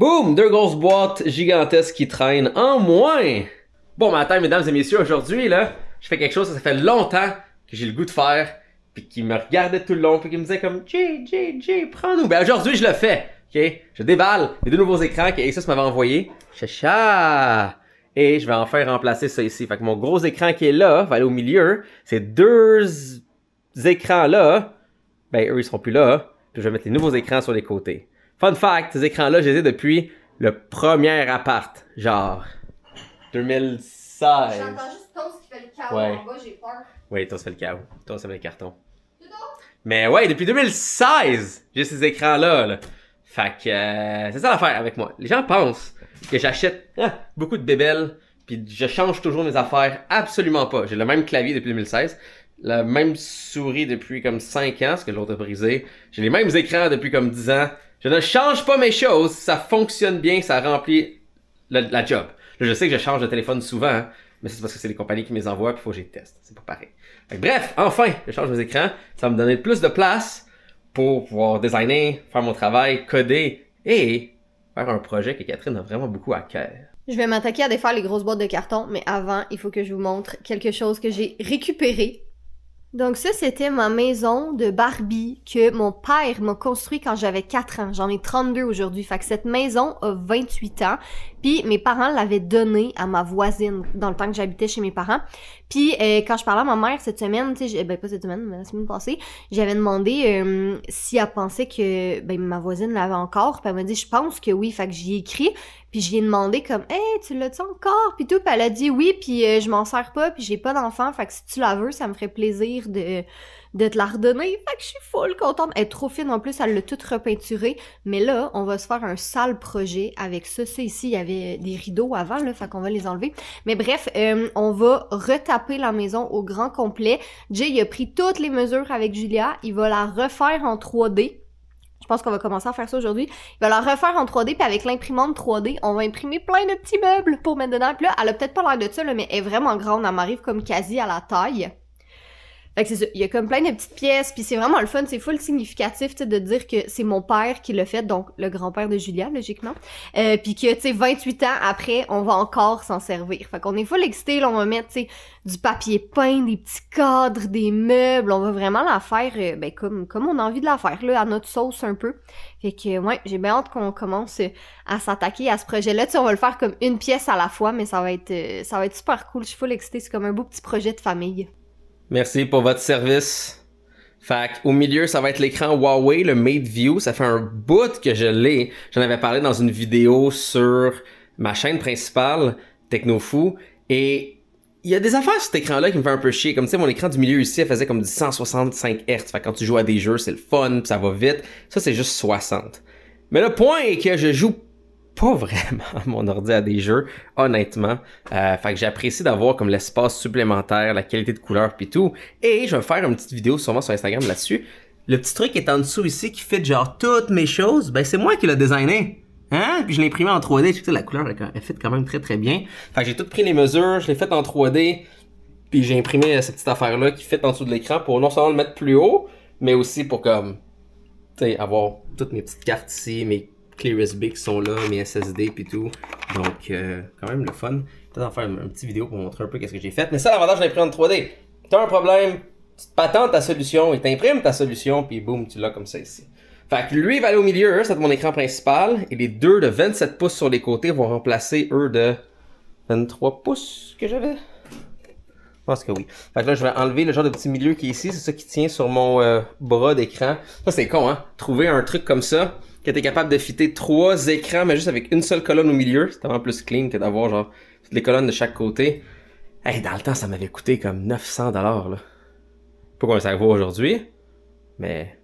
Boum! 2 grosses boîtes gigantesques qui traînent en moins! Bon matin, mesdames et messieurs, aujourd'hui, là, je fais quelque chose que ça fait longtemps que j'ai le goût de faire, puis qui me regardait tout le long, puis qui me disait comme « Jay, prends-nous! » Ben aujourd'hui, je le fais, ok? Je déballe les 2 nouveaux écrans que Asus m'avait envoyés. Chacha! Et je vais enfin remplacer ça ici. Fait que mon gros écran qui est là, va aller au milieu. Ces 2 écrans-là, ben eux, ils seront plus là. Puis je vais mettre les nouveaux écrans sur les côtés. Fun fact, ces écrans-là, je les ai depuis le premier appart. Genre 2016. J'entends juste Toast qui fait le chaos Ouais. en bas, j'ai peur. Oui, toi, ça fait le chaos. Toi, ça fait le carton. Mais ouais, depuis 2016, j'ai ces écrans-là. Là. Fait que c'est ça l'affaire avec moi. Les gens pensent que j'achète beaucoup de bébelles, puis je change toujours mes affaires. Absolument pas. J'ai le même clavier depuis 2016, la même souris depuis comme 5 ans, parce que l'autre a brisé. J'ai les mêmes écrans depuis comme 10 ans. Je ne change pas mes choses, ça fonctionne bien, ça remplit la job. Là, je sais que je change de téléphone souvent, hein, mais c'est parce que c'est les compagnies qui me les envoient, puis il faut que je les teste. C'est pas pareil. Fait que bref, enfin, je change mes écrans. Ça va me donner plus de place pour pouvoir designer, faire mon travail, coder et faire un projet que Catherine a vraiment beaucoup à cœur. Je vais m'attaquer à défaire les grosses boîtes de carton, mais avant, il faut que je vous montre quelque chose que j'ai récupéré. Donc ça, c'était ma maison de Barbie que mon père m'a construit quand j'avais 4 ans. J'en ai 32 aujourd'hui. Fait que cette maison a 28 ans. Puis mes parents l'avaient donnée à ma voisine dans le temps que j'habitais chez mes parents. Puis quand je parlais à ma mère cette semaine, tu sais, pas cette semaine, mais la semaine passée, j'avais demandé si elle pensait que ma voisine l'avait encore. Puis elle m'a dit, je pense que oui. Fait que j'y ai écrit. Puis j'y ai demandé comme, hey, tu l'as-tu encore? Puis tout. Puis elle a dit oui. Puis je m'en sers pas. Puis j'ai pas d'enfant. Fait que si tu la veux, ça me ferait plaisir de te la redonner. Fait que je suis full contente. Elle est trop fine en plus. Elle l'a toute repeinturée. Mais là, on va se faire un sale projet avec ça. Ça ici, il y avait des rideaux avant, là. Fait qu'on va les enlever. Mais bref, on va retaper la maison au grand complet. Jay, il a pris toutes les mesures avec Julia. Il va la refaire en 3D. Je pense qu'on va commencer à faire ça aujourd'hui. Il va la refaire en 3D, puis avec l'imprimante 3D, on va imprimer plein de petits meubles pour mettre dedans. Puis là, elle a peut-être pas l'air de ça, là, mais elle est vraiment grande. Elle m'arrive comme quasi à la taille. Fait que c'est ça, il y a comme plein de petites pièces, puis c'est vraiment le fun, c'est full significatif, tu sais, de dire que c'est mon père qui l'a fait, donc le grand-père de Julia, logiquement, puis que, tu sais, 28 ans après, on va encore s'en servir. Fait qu'on est full excité, là, on va mettre, tu sais, du papier peint, des petits cadres, des meubles, on va vraiment la faire, comme on a envie de la faire, là, à notre sauce un peu. Fait que, ouais, j'ai bien hâte qu'on commence à s'attaquer à ce projet-là, tu sais, on va le faire comme une pièce à la fois, mais ça va être super cool, je suis full excitée, c'est comme un beau petit projet de famille. Merci pour votre service. Fait au milieu, ça va être l'écran Huawei, le Mate View. Ça fait un bout que je l'ai. J'en avais parlé dans une vidéo sur ma chaîne principale, TechnoFou. Et il y a des affaires sur cet écran-là qui me fait un peu chier. Comme tu sais, mon écran du milieu ici, elle faisait comme du 165 Hz. Fait quand tu joues à des jeux, c'est le fun, pis ça va vite. Ça, c'est juste 60. Mais le point est que je joue pas vraiment mon ordi à des jeux, honnêtement. Fait que j'apprécie d'avoir comme l'espace supplémentaire, la qualité de couleur pis tout. Et je vais faire une petite vidéo sûrement sur Instagram là-dessus. Le petit truc qui est en dessous ici qui fait genre toutes mes choses, ben c'est moi qui l'ai designé. Hein? Puis je l'ai imprimé en 3D. Tu sais, la couleur elle fait quand même très très bien. Fait que j'ai tout pris les mesures, je l'ai fait en 3D. Puis j'ai imprimé cette petite affaire-là qui fait en dessous de l'écran pour non seulement le mettre plus haut, mais aussi pour comme, tu sais, avoir toutes mes petites cartes ici, mes clés USB qui sont là, mes SSD pis tout. Donc, quand même le fun. Peut-être en faire une petite vidéo pour montrer un peu qu'est-ce que j'ai fait. Mais ça, l'avantage de l'imprimante 3D. T'as un problème, tu te patentes ta solution, il t'imprime ta solution, puis boum, tu l'as comme ça ici. Fait que lui, il va aller au milieu, c'est mon écran principal. Et les 2 de 27 pouces sur les côtés vont remplacer eux de 23 pouces que j'avais. Je pense que oui. Fait que là, je vais enlever le genre de petit milieu qui est ici. C'est ça qui tient sur mon bras d'écran. Ça, c'est con, hein? Trouver un truc comme ça, que t'es capable de fitter 3 écrans, mais juste avec une seule colonne au milieu. C'est vraiment plus clean que d'avoir genre toutes les colonnes de chaque côté. Hey, dans le temps, ça m'avait coûté comme 900$, là. Pas combien ça vaut aujourd'hui, mais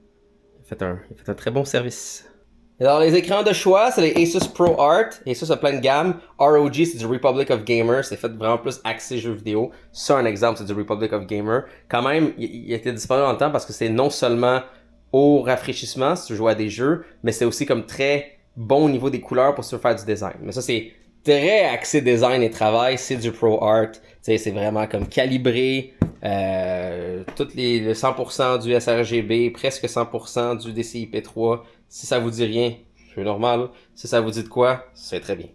il a fait un très bon service. Alors, les écrans de choix, c'est les Asus ProArt. Asus a plein de gammes. ROG, c'est du Republic of Gamer. C'est fait vraiment plus axé jeux vidéo. Ça, un exemple, c'est du Republic of Gamer. Quand même, il était disponible dans le temps parce que c'est non seulement au rafraîchissement si tu joues à des jeux, mais c'est aussi comme très bon au niveau des couleurs pour se faire du design. Mais ça, c'est très axé design et travail. C'est du ProArt. Tu sais, c'est vraiment comme calibré. Toutes le 100% du sRGB, presque 100% du DCI-P3. Si ça vous dit rien, cheveux normal. Si ça vous dit de quoi, c'est très bien.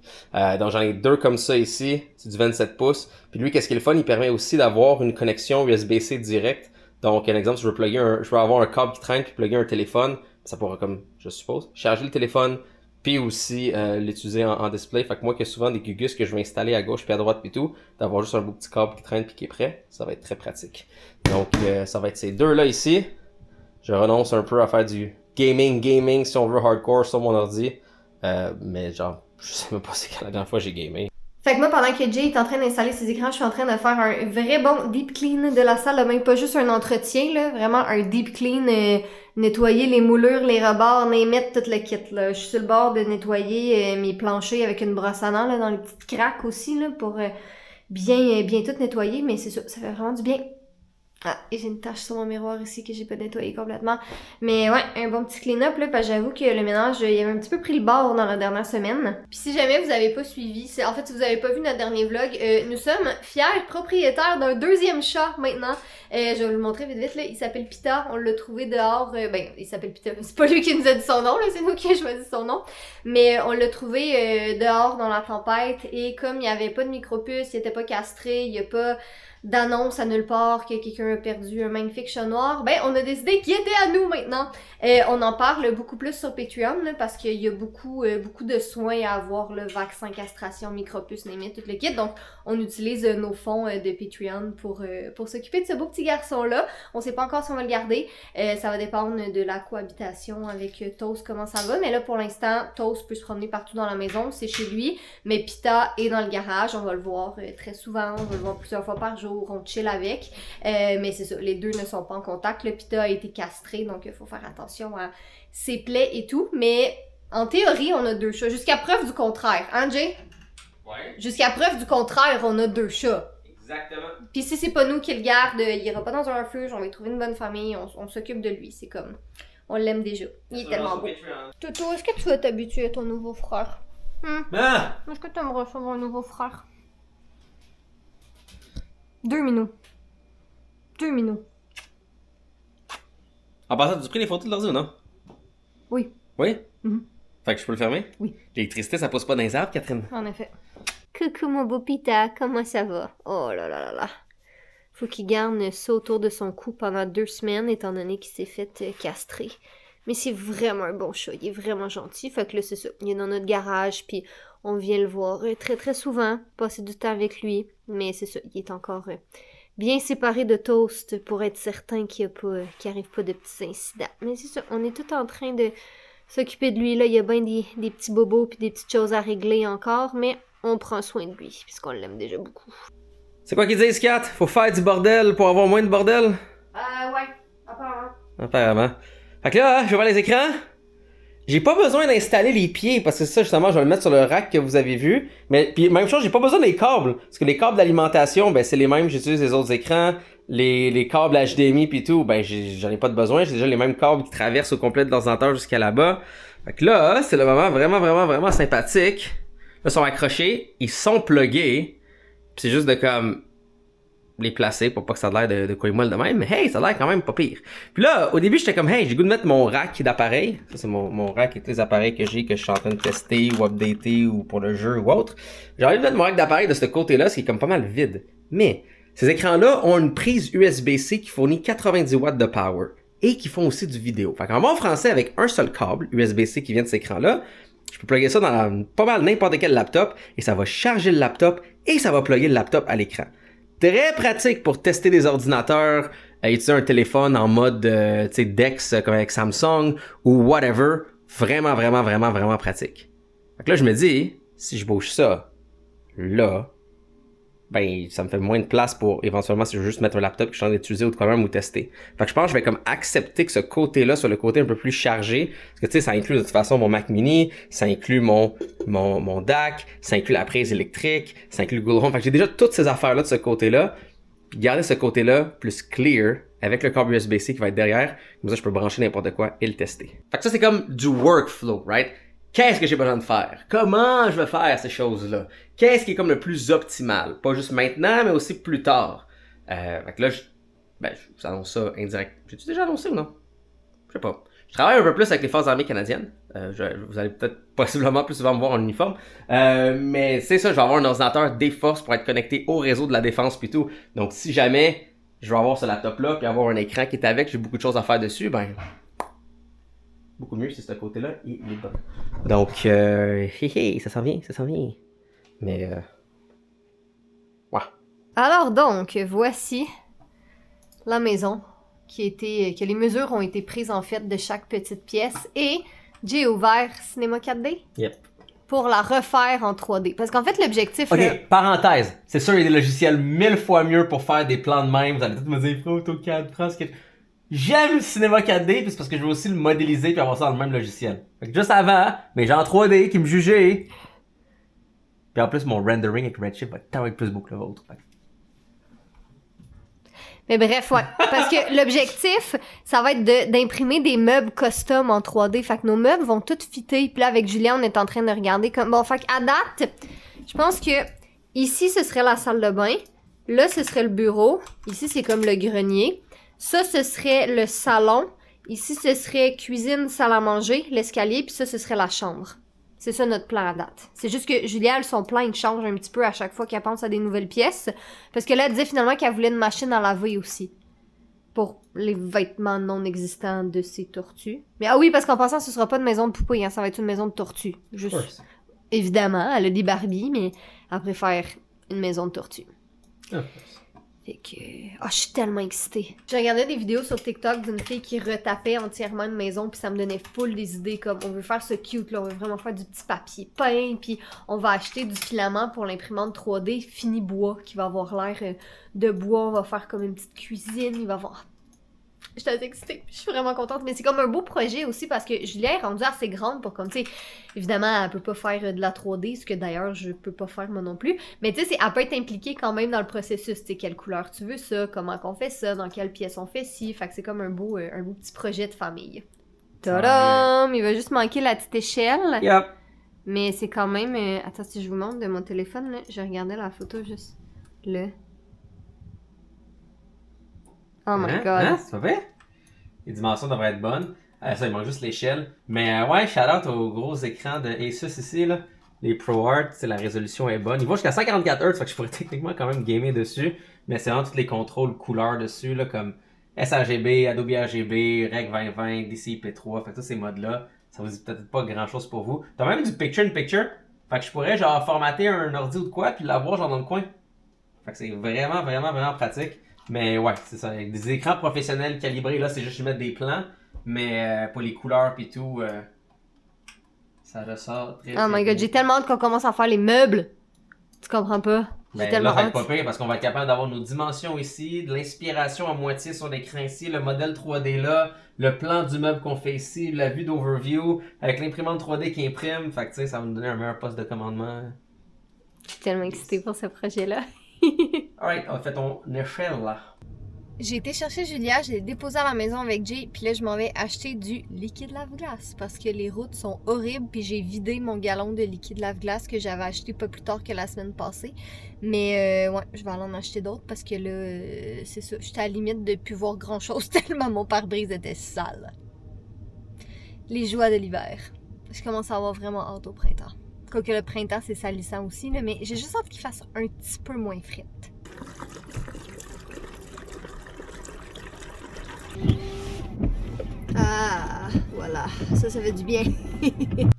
Donc j'en ai 2 comme ça ici, c'est du 27 pouces. Puis lui, qu'est-ce qui est le fun, il permet aussi d'avoir une connexion USB-C direct. Donc un exemple, je veux avoir un câble qui traîne puis plugger un téléphone, ça pourra comme, je suppose, charger le téléphone, puis aussi l'utiliser en display. Fait que moi, que souvent des Gugus que je vais installer à gauche puis à droite puis tout, d'avoir juste un beau petit câble qui traîne puis qui est prêt, ça va être très pratique. Donc ça va être ces 2 là ici. Je renonce un peu à faire du gaming si on veut hardcore sur mon ordi. Mais genre, je sais même pas c'est quand la dernière fois j'ai gamé. Fait que moi, pendant que Jay est en train d'installer ses écrans, je suis en train de faire un vrai bon deep clean de la salle, là, même pas juste un entretien, là, vraiment un deep clean, nettoyer les moulures, les rebords, mettre tout le kit, là. Je suis sur le bord de nettoyer mes planchers avec une brosse à dents, là, dans les petites craques aussi, là, pour bien tout nettoyer, mais c'est ça fait vraiment du bien. Ah, et j'ai une tache sur mon miroir ici que j'ai pas nettoyé complètement. Mais ouais, un bon petit clean-up là, parce que j'avoue que le ménage, il avait un petit peu pris le bord dans la dernière semaine. Puis si jamais vous avez pas suivi, en fait si vous avez pas vu notre dernier vlog, nous sommes fiers propriétaires d'un 2e chat maintenant. Je vais vous le montrer vite là, il s'appelle Pita, on l'a trouvé dehors, il s'appelle Pita, c'est pas lui qui nous a dit son nom là, c'est nous qui avons choisi son nom. Mais on l'a trouvé dehors dans la tempête et comme il y avait pas de micropuce, il était pas castré, il y a pas d'annonce à nulle part que quelqu'un a perdu un magnifique chat noir, on a décidé qu'il était à nous maintenant. On en parle beaucoup plus sur Patreon là, parce qu'il y a beaucoup de soins à avoir, le vaccin, castration, micropuce, tout le kit. Donc on utilise nos fonds de Patreon pour s'occuper de ce beau petit garçon-là. On sait pas encore si on va le garder. Ça va dépendre de la cohabitation avec Toast, comment ça va. Mais là pour l'instant, Toast peut se promener partout dans la maison, c'est chez lui. Mais Pita est dans le garage, on va le voir très souvent, on va le voir plusieurs fois par jour. On chill avec, mais c'est ça, les 2 ne sont pas en contact. Le Pita a été castré, donc il faut faire attention à ses plaies et tout, mais en théorie, on a 2 chats, jusqu'à preuve du contraire, hein Jay? Ouais. Jusqu'à preuve du contraire, on a 2 chats. Exactement. Puis si c'est pas nous qui le garde, il ira pas dans un refuge, on va trouver une bonne famille, on s'occupe de lui, c'est comme, on l'aime déjà, il est tellement beau. Toto, est-ce que tu vas t'habituer à ton nouveau frère? Ah! Est-ce que tu aimerais recevoir un nouveau frère? 2 minous. 2 minous. En passant, tu as pris les photos de l'ordi ou non? Oui. Oui? Mhm. Fait que je peux le fermer? Oui. L'électricité, ça pousse pas dans les arbres, Catherine? En effet. Coucou mon beau Pita, comment ça va? Oh là là là là. Faut qu'il garde ça autour de son cou pendant 2 semaines, étant donné qu'il s'est fait castrer. Mais c'est vraiment un bon chat, il est vraiment gentil. Fait que là, c'est ça, il est dans notre garage, puis on vient le voir très très souvent, passer du temps avec lui. Mais c'est ça, il est encore bien séparé de Toast pour être certain qu'il arrive pas de petits incidents. Mais c'est ça, on est tout en train de s'occuper de lui. Là, il y a bien des petits bobos puis des petites choses à régler encore, mais on prend soin de lui, puisqu'on l'aime déjà beaucoup. C'est quoi qu'ils disent, Kat? Faut faire du bordel pour avoir moins de bordel? Ouais, apparemment. Apparemment. Fait que là, je vais voir les écrans. J'ai pas besoin d'installer les pieds, parce que ça, justement, je vais le mettre sur le rack que vous avez vu. Mais, puis même chose, j'ai pas besoin des câbles. Parce que les câbles d'alimentation, c'est les mêmes, j'utilise les autres écrans. Les câbles HDMI pis tout, j'en ai pas de besoin. J'ai déjà les mêmes câbles qui traversent au complet de l'ordinateur jusqu'à là-bas. Fait que là, c'est le moment vraiment sympathique. Là, ils sont accrochés, ils sont pluggés. Pis c'est juste de comme les placer pour pas que ça ait l'air de quoi molle de même, mais hey, ça a l'air quand même pas pire. Puis là, au début, j'étais comme, hey, j'ai goût de mettre mon rack d'appareils. Ça, c'est mon rack avec les appareils que je suis en train de tester ou updater ou pour le jeu ou autre. J'ai envie de mettre mon rack d'appareils de ce côté-là, ce qui est comme pas mal vide. Mais, ces écrans-là ont une prise USB-C qui fournit 90 watts de power et qui font aussi du vidéo. Fait qu'en bon français, avec un seul câble USB-C qui vient de cet écran-là, je peux plugger ça dans pas mal n'importe quel laptop et ça va charger le laptop et ça va plugger le laptop à l'écran. Très pratique pour tester des ordinateurs, utiliser un téléphone en mode DeX comme avec Samsung ou whatever. Vraiment pratique. Fait que là, je me dis, si je bouge ça, là, ça me fait moins de place pour éventuellement si je veux juste mettre un laptop que je suis en train d'utiliser ou de quoi même ou tester. Fait que je pense que je vais comme accepter que ce côté-là soit le côté un peu plus chargé. Parce que ça inclut de toute façon mon Mac Mini, ça inclut mon DAC, ça inclut la prise électrique, ça inclut le Google Home. Fait que j'ai déjà toutes ces affaires-là de ce côté-là. Puis garder ce côté-là plus clear avec le câble USB-C qui va être derrière. Comme ça, je peux brancher n'importe quoi et le tester. Fait que ça, c'est comme du workflow, right? Qu'est-ce que j'ai besoin de faire? Comment je vais faire ces choses-là? Qu'est-ce qui est comme le plus optimal? Pas juste maintenant, mais aussi plus tard. Fait que là, je vous annonce ça indirect. J'ai-tu déjà annoncé ou non? Je sais pas. Je travaille un peu plus avec les Forces armées canadiennes. Vous allez peut-être possiblement plus souvent me voir en uniforme. Mais c'est ça, je vais avoir un ordinateur des forces pour être connecté au réseau de la défense puis tout. Donc si jamais je vais avoir ce laptop-là puis avoir un écran qui est avec, j'ai beaucoup de choses à faire dessus, ben beaucoup mieux si ce côté-là il est bon. Donc ça s'en vient, ça s'en vient. Mais ouais. Alors donc, voici la maison que les mesures ont été prises en fait de chaque petite pièce et j'ai ouvert Cinema 4D Yep. pour la refaire en 3D. Parce qu'en fait, l'objectif... Ok, là... parenthèse. C'est sûr, il y a des logiciels 1000 fois mieux pour faire des plans de même. Vous allez tous me dire, prends AutoCAD, prends ce que... J'aime le cinéma 4D, puis c'est parce que je veux aussi le modéliser puis avoir ça dans le même logiciel. Fait que juste avant, mais j'ai en 3D qui me jugeait. Puis en plus, mon rendering avec Redshift va être tellement plus beau que le vôtre. Mais bref, ouais. Parce que l'objectif, ça va être d'imprimer des meubles custom en 3D. Fait que nos meubles vont tout fitter. Puis là, avec Julien, on est en train de regarder comme... Bon, fait qu'à date, je pense que ici, ce serait la salle de bain. Là, ce serait le bureau. Ici, c'est comme le grenier. Ça, ce serait le salon. Ici, ce serait cuisine, salle à manger, l'escalier. Puis ça, ce serait la chambre. C'est ça notre plan à date. C'est juste que Julia, son plan, il change un petit peu à chaque fois qu'elle pense à des nouvelles pièces. Parce que là, elle disait finalement qu'elle voulait une machine à laver aussi. Pour les vêtements non existants de ses tortues. Mais ah oui, parce qu'en passant, ce sera pas une maison de poupée, hein, ça va être une maison de tortues. Juste, évidemment, elle a des Barbies, mais elle préfère une maison de tortues. Fait que... Ah, je suis tellement excitée. Je regardais des vidéos sur TikTok d'une fille qui retapait entièrement une maison, puis ça me donnait full des idées, comme on veut faire ce cute, là, on veut vraiment faire du petit papier peint, puis on va acheter du filament pour l'imprimante 3D fini bois, qui va avoir l'air de bois, on va faire comme une petite cuisine, il va avoir... Je suis assez excitée, je suis vraiment contente, mais c'est comme un beau projet aussi, parce que Julia est rendue assez grande pour comme, tu sais, évidemment, elle peut pas faire de la 3D, ce que d'ailleurs, je peux pas faire moi non plus, mais tu sais, elle peut être impliquée quand même dans le processus, tu sais, quelle couleur tu veux ça, comment qu'on fait ça, dans quelle pièce on fait ci, fait que c'est comme un beau petit projet de famille. Tadam! Il va juste manquer la petite échelle. Yep. Mais c'est quand même... Attends, si je vous montre de mon téléphone, là, je regardais la photo juste là. Oh my god. Hein? C'est pas vrai? Les dimensions devraient être bonnes. Ça, il manque juste l'échelle. Mais ouais, shout-out aux gros écrans de Asus ici, là. Les ProArt, la résolution est bonne. Il va jusqu'à 144 Hz, fait que je pourrais techniquement quand même gamer dessus. Mais c'est vraiment tous les contrôles couleurs dessus, là, comme sRGB, Adobe RGB, Rec 2020, DCI-P3, fait que tous ces modes-là, ça vous dit peut-être pas grand-chose pour vous. T'as même du picture-in-picture, fait que je pourrais genre formater un ordi ou de quoi, puis l'avoir genre dans le coin. Fait que c'est vraiment, vraiment, vraiment pratique. Mais ouais, c'est ça, avec des écrans professionnels calibrés, là, c'est juste mettre des plans, mais pour les couleurs pis tout, ça ressort très, Oh my god, j'ai tellement hâte qu'on commence à faire les meubles. Tu comprends pas? J'ai tellement là, ça va hâte. être pas pire parce qu'on va être capable d'avoir nos dimensions ici, de l'inspiration à moitié sur l'écran ici, le modèle 3D là, le plan du meuble qu'on fait ici, la vue d'overview, avec l'imprimante 3D qui imprime, fait que tu sais, ça va nous donner un meilleur poste de commandement. Je suis tellement excitée pour ce projet-là. Alright, on fait ton échelle là. J'ai été chercher Julia, je l'ai déposée à la maison avec Jay, puis là je m'en vais acheter du liquide lave-glace parce que les routes sont horribles, puis j'ai vidé mon galon de liquide lave-glace que j'avais acheté pas plus tard que la semaine passée. Mais ouais, je vais aller en acheter d'autres parce que là, c'est ça, j'étais à la limite de plus voir grand-chose tellement mon pare-brise était sale. Les joies de l'hiver. Je commence à avoir vraiment hâte au printemps. Quoique le printemps c'est salissant aussi, là, mais j'ai juste hâte qu'il fasse un petit peu moins frette. Ah, voilà. Ça fait du bien.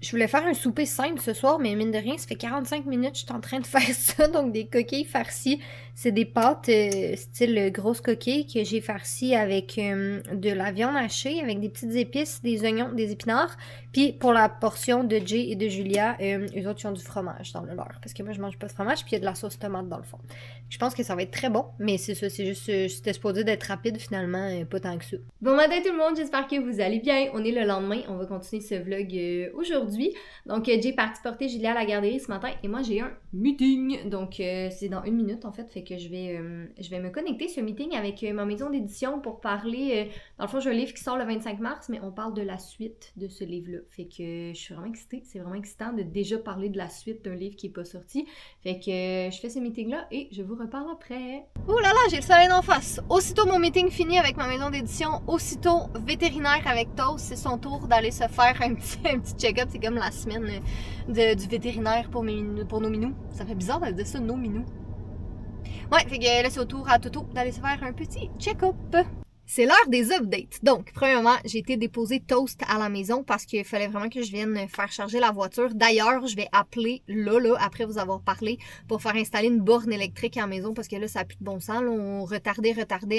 Je voulais faire un souper simple ce soir, mais mine de rien, ça fait 45 minutes que je suis en train de faire ça. Donc, des coquilles farcies. C'est des pâtes style grosse coquille que j'ai farcies avec de la viande hachée, avec des petites épices, des oignons, des épinards. Puis, pour la portion de Jay et de Julia, eux autres, ils ont du fromage dans le leur. Parce que moi, je mange pas de fromage, puis il y a de la sauce tomate dans le fond. Je pense que ça va être très bon, mais c'est ça, c'est juste, c'était supposé d'être rapide finalement, pas tant que ça. Bon matin tout le monde, j'espère que vous allez bien. On est le lendemain lendemain. On va continuer ce vlog aujourd'hui. Donc, Jay est parti porter Julia à la garderie ce matin et moi, j'ai un meeting. Donc, c'est dans 1 minute, en fait. Fait que je vais me connecter ce meeting avec ma maison d'édition pour parler... dans le fond, j'ai un livre qui sort le 25 mars, mais on parle de la suite de ce livre-là. Fait que je suis vraiment excitée. C'est vraiment excitant de déjà parler de la suite d'un livre qui n'est pas sorti. Fait que je fais ce meeting-là et je vous reparle après. Oh là là, j'ai le soleil d'en face. Aussitôt mon meeting fini avec ma maison d'édition, aussitôt vétérinaire avec Toast, c'est son tour d'aller se faire un petit check-up. C'est comme la semaine du vétérinaire pour nos minous. Ça fait bizarre de dire ça, nos minous. Ouais, fait que là c'est au tour à Toto d'aller se faire un petit check-up. C'est l'heure des updates. Donc, premièrement, j'ai été déposer Toast à la maison parce qu'il fallait vraiment que je vienne faire charger la voiture. D'ailleurs, je vais appeler là, après vous avoir parlé, pour faire installer une borne électrique à la maison parce que là, ça n'a plus de bon sens. Là, on retardait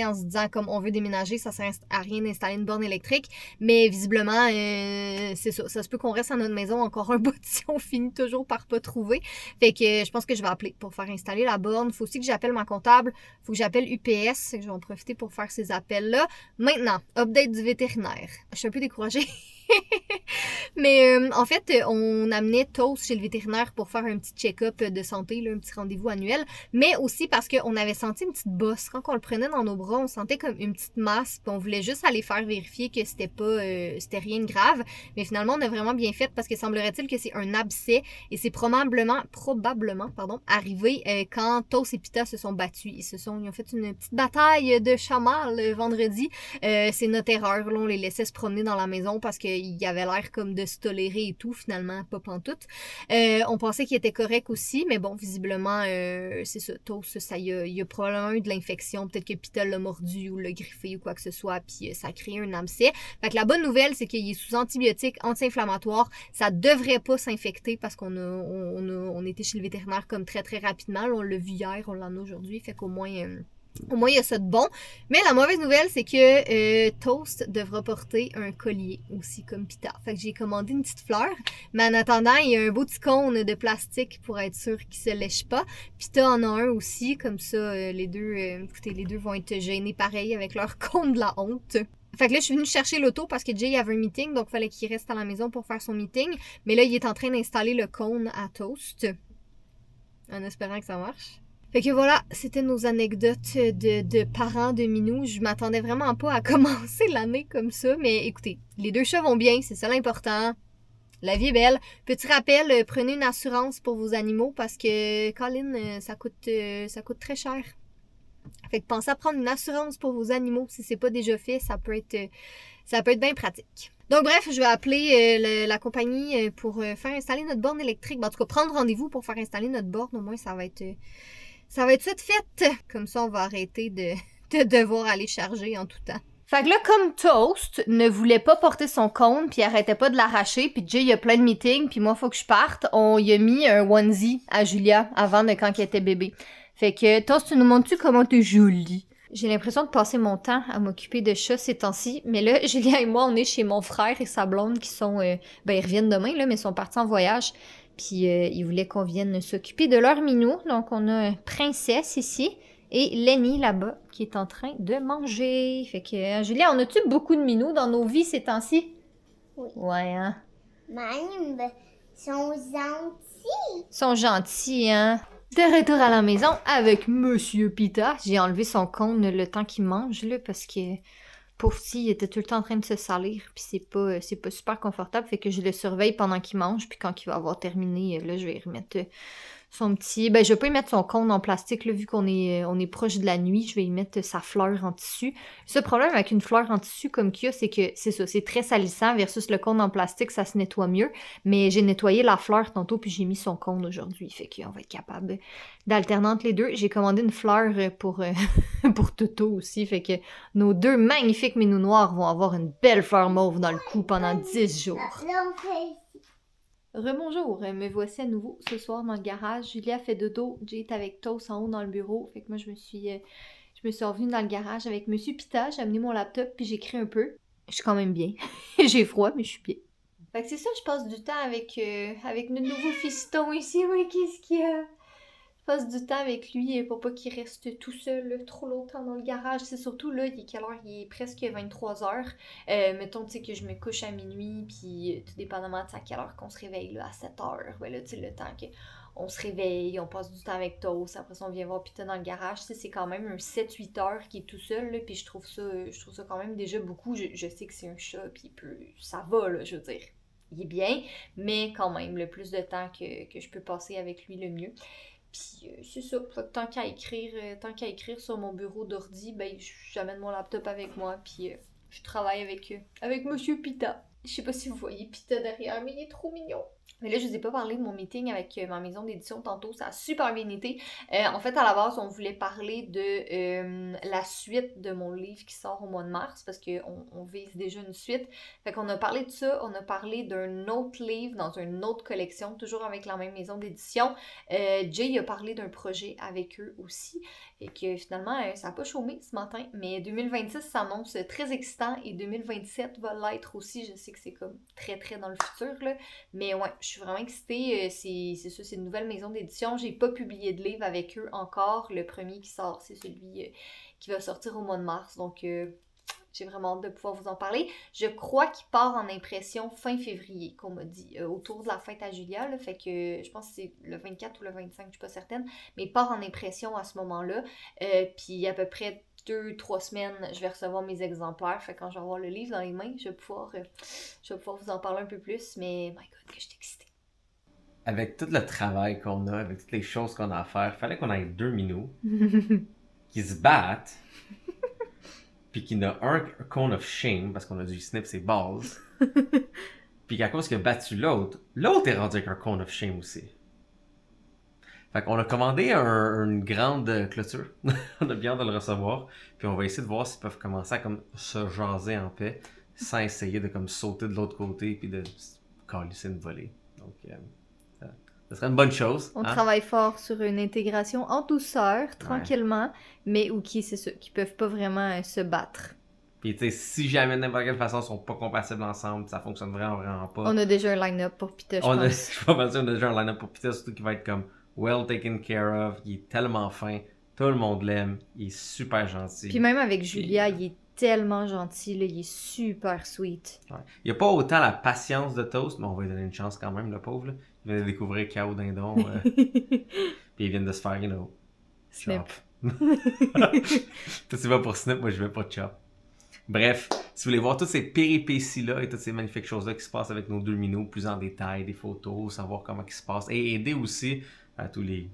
en se disant comme on veut déménager, ça sert à rien d'installer une borne électrique. Mais visiblement, c'est ça. Ça se peut qu'on reste à notre maison encore un bout si on finit toujours par pas trouver. Fait que je pense que je vais appeler pour faire installer la borne. Faut aussi que j'appelle ma comptable. Faut que j'appelle UPS. Je vais en profiter pour faire ces appels-là. Maintenant, update du vétérinaire. Je suis un peu découragée. Mais en fait, on amenait Toast chez le vétérinaire pour faire un petit check-up de santé, là, un petit rendez-vous annuel, mais aussi parce qu'on avait senti une petite bosse. Quand on le prenait dans nos bras, on sentait comme une petite masse, puis on voulait juste aller faire vérifier que c'était rien de grave. Mais finalement, on a vraiment bien fait parce que semblerait-il que c'est un abcès et c'est probablement, arrivé quand Toast et Pita se sont battus. Ils ont fait une petite bataille de chamal vendredi. C'est notre erreur, là, on les laissait se promener dans la maison parce qu'il y avait l'air comme de se tolérer et tout, finalement, pas pantoute. On pensait qu'il était correct aussi, mais bon, visiblement, c'est ça, Toast, il y a probablement eu de l'infection, peut-être que Pita l'a mordu ou l'a griffé ou quoi que ce soit, puis ça a créé un abcès. Fait que la bonne nouvelle, c'est qu'il est sous antibiotiques, anti-inflammatoires, ça devrait pas s'infecter parce on était chez le vétérinaire comme très très rapidement, là, on l'a vu hier, on l'en a aujourd'hui, fait qu'au moins... Au moins, il y a ça de bon. Mais la mauvaise nouvelle, c'est que Toast devra porter un collier aussi, comme Pita. Fait que j'ai commandé une petite fleur. Mais en attendant, il y a un beau petit cône de plastique pour être sûr qu'il se lèche pas. Pita en a un aussi. Comme ça, les deux vont être gênés pareil avec leur cône de la honte. Fait que là, je suis venue chercher l'auto parce que Jay avait un meeting. Donc, il fallait qu'il reste à la maison pour faire son meeting. Mais là, il est en train d'installer le cône à Toast. En espérant que ça marche. Fait que voilà, c'était nos anecdotes de parents de Minou. Je m'attendais vraiment pas à commencer l'année comme ça, mais écoutez, les 2 chats vont bien, c'est ça l'important. La vie est belle. Petit rappel, prenez une assurance pour vos animaux parce que, Colin, ça coûte très cher. Fait que pensez à prendre une assurance pour vos animaux. Si c'est pas déjà fait, ça peut être bien pratique. Donc bref, je vais appeler la compagnie pour faire installer notre borne électrique. En tout cas, prendre rendez-vous pour faire installer notre borne. Au moins, ça va être fait. Comme ça, on va arrêter de devoir aller charger en tout temps. Fait que là, comme Toast ne voulait pas porter son cône, puis arrêtait pas de l'arracher, puis Jay, il y a plein de meetings, puis moi, faut que je parte, on y a mis un onesie à Julia avant de quand elle était bébé. Fait que, Toast, tu nous montres-tu comment t'es jolie? J'ai l'impression de passer mon temps à m'occuper de chats ces temps-ci, mais là, Julia et moi, on est chez mon frère et sa blonde qui sont... ils reviennent demain, là, mais ils sont partis en voyage. Puis ils voulaient qu'on vienne s'occuper de leur minou. Donc on a Princesse ici et Lenny là-bas qui est en train de manger. Fait que Julia, on a-tu beaucoup de minous dans nos vies ces temps-ci? Oui. Ouais, hein? Même, ils sont gentils. Ils sont gentils, hein? De retour à la maison avec Monsieur Pita. J'ai enlevé son cône le temps qu'il mange, là, parce que... Pauvre petit, il était tout le temps en train de se salir, puis c'est pas super confortable, fait que je le surveille pendant qu'il mange, puis quand il va avoir terminé, là, je vais y remettre son petit... je vais pas y mettre son cône en plastique, là, vu qu'on est proche de la nuit, je vais y mettre sa fleur en tissu. Ce problème avec une fleur en tissu comme qu'il y a, c'est que, c'est ça, c'est très salissant, versus le cône en plastique, ça se nettoie mieux, mais j'ai nettoyé la fleur tantôt, puis j'ai mis son cône aujourd'hui, fait qu'on va être capable d'alterner entre les deux. J'ai commandé une fleur pour Toto aussi, fait que nos 2 magnifiques minous noirs vont avoir une belle fleur mauve dans le cou pendant 10 jours. Rebonjour, me voici à nouveau ce soir dans le garage. Julia fait dodo, Jay est avec Toast en haut dans le bureau. Fait que moi je me suis revenue dans le garage avec Monsieur Pita, j'ai amené mon laptop puis j'écris un peu. Je suis quand même bien. J'ai froid mais je suis bien. Fait que c'est ça, je passe du temps avec notre nouveau fiston ici. Oui, qu'est-ce qu'il y a? passe du temps avec lui pour pas qu'il reste tout seul trop longtemps dans le garage. C'est surtout là, il est quelle heure? Il est presque 23h. Mettons, tu sais, que je me couche à minuit, puis tout dépendamment de à quelle heure qu'on se réveille, là, à 7h. Ben là, tu sais, le temps qu'on se réveille, on passe du temps avec Toast, après ça, on vient voir Pita dans le garage. Tu sais, c'est quand même un 7-8 heures qui est tout seul, là, puis je trouve ça quand même déjà beaucoup. Je sais que c'est un chat, puis ça va, là, je veux dire. Il est bien, mais quand même, le plus de temps que je peux passer avec lui, le mieux. Puis c'est ça, tant qu'à écrire sur mon bureau d'ordi, ben j'amène mon laptop avec moi, puis je travaille avec Monsieur Pita. Je sais pas si vous voyez Pita derrière, mais il est trop mignon. Mais là, je vous ai pas parlé de mon meeting avec ma maison d'édition tantôt, ça a super bien été. En fait, à la base, on voulait parler de la suite de mon livre qui sort au mois de mars, parce qu'on vise déjà une suite. Fait qu'on a parlé de ça, on a parlé d'un autre livre dans une autre collection, toujours avec la même maison d'édition. Jay a parlé d'un projet avec eux aussi, et que finalement, ça n'a pas chômé ce matin, mais 2026 s'annonce très excitant, et 2027 va l'être aussi. Je sais que c'est comme très très dans le futur, là, mais ouais, je suis vraiment excitée. C'est ça, c'est une nouvelle maison d'édition. J'ai pas publié de livre avec eux encore. Le premier qui sort, c'est celui qui va sortir au mois de mars. Donc, j'ai vraiment hâte de pouvoir vous en parler. Je crois qu'il part en impression fin février, qu'on m'a dit, autour de la fête à Julia. Là, fait que je pense que c'est le 24 ou le 25, je suis pas certaine. Mais il part en impression à ce moment-là. Puis à peu près 2-3 semaines, je vais recevoir mes exemplaires. Fait que quand je vais avoir le livre dans les mains, je vais pouvoir vous en parler un peu plus. Mais, my God, que je suis excitée. Avec tout le travail qu'on a, avec toutes les choses qu'on a à faire, fallait qu'on ait 2 minous qui se battent, puis qu'il y en a un cone of shame, parce qu'on a dû snip ses balls, puis qu'à cause qu'il a battu l'autre est rendu avec un cone of shame aussi. Fait qu'on a commandé une grande clôture. On a bien hâte de le recevoir. Puis on va essayer de voir s'ils peuvent commencer à comme se jaser en paix sans essayer de comme sauter de l'autre côté puis de calisser une volée. Donc, ça serait une bonne chose. On travaille fort sur une intégration en douceur, tranquillement, mais c'est ça, qui peuvent pas vraiment se battre. Puis tu sais, si jamais de n'importe quelle façon ils sont pas compatibles ensemble, ça fonctionne vraiment pas. On a déjà un line-up pour Pita, je pense. Je suis pas mal sûr qu'on a déjà un line-up pour Pita, surtout qui va être comme well taken care of, il est tellement fin, tout le monde l'aime, il est super gentil. Puis même avec Julia, il est tellement gentil, là, il est super sweet. Ouais. Il n'y a pas autant la patience de Toast, mais on va lui donner une chance quand même, le pauvre. Là. Il vient de découvrir Chaos Dindon, puis il vient de se faire, Snip. Chop. Toi, tu vas pour Snip, moi je vais pas Chop. Bref, si vous voulez voir toutes ces péripéties-là et toutes ces magnifiques choses-là qui se passent avec nos 2 minous, plus en détail, des photos, savoir comment ils se passe, et aider aussi à tous les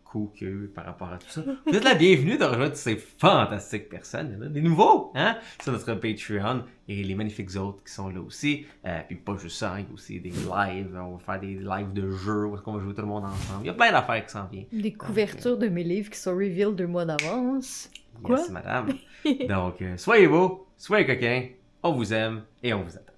coups qu'il y a eu par rapport à tout ça. Vous êtes la bienvenue de rejoindre ces fantastiques personnes. Il y en a des nouveaux, hein, sur notre Patreon et les magnifiques autres qui sont là aussi. Puis pas juste ça, il y a aussi des lives. On va faire des lives de jeux où est-ce qu'on va jouer tout le monde ensemble. Il y a plein d'affaires qui s'en viennent. Des couvertures de mes livres qui sont reveal 2 mois d'avance. Quoi? Yes, madame. Donc, soyez beaux, soyez coquins, on vous aime et on vous attend.